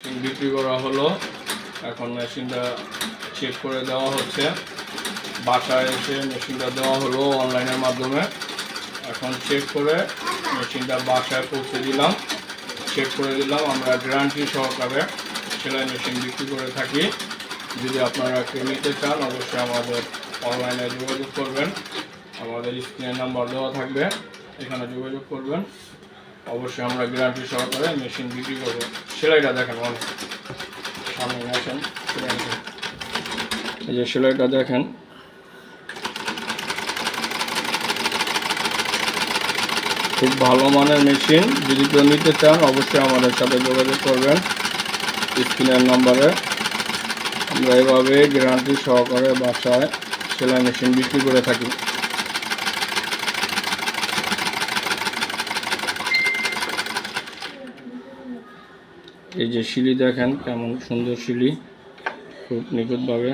Machine বিক্রি করা হলো। এখন মেশিনটা চেক করে দেওয়া হচ্ছে। বাসায় এসে মেশিনটা দেওয়া হলো অনলাইনের মাধ্যমে। এখন চেক করে মেশিনটা বাসায় পৌঁছে দিলাম, চেক করে দিলাম। আমরা গ্যারান্টি সহকারে সেলাই মেশিন বিক্রি করে থাকি। যদি আপনারা কেউ নিতে চান অবশ্যই আমাদের অনলাইনে যোগাযোগ করবেন। আমাদের স্ক্রিনের নাম্বার দেওয়া থাকবে, এখানে যোগাযোগ করবেন। অবশ্যই আমরা গ্যারান্টি সহকারে মেশিন বিক্রি করবো। সেলাইটা দেখেন, অনেক সামনে আসেন, এই যে সেলাইটা দেখেন। খুব ভালো মানের মেশিন। যদি কেউ নিতে চান অবশ্যই আমাদের সাথে যোগাযোগ করবেন স্ক্রিনের নাম্বারে। আমরা এভাবে গ্যারান্টি সহকারে বাসায় সেলাই মেশিন বিক্রি করে থাকি। এই যে সিলি দেখেন কেমন সুন্দর সিলি, খুব নিখুঁতভাবে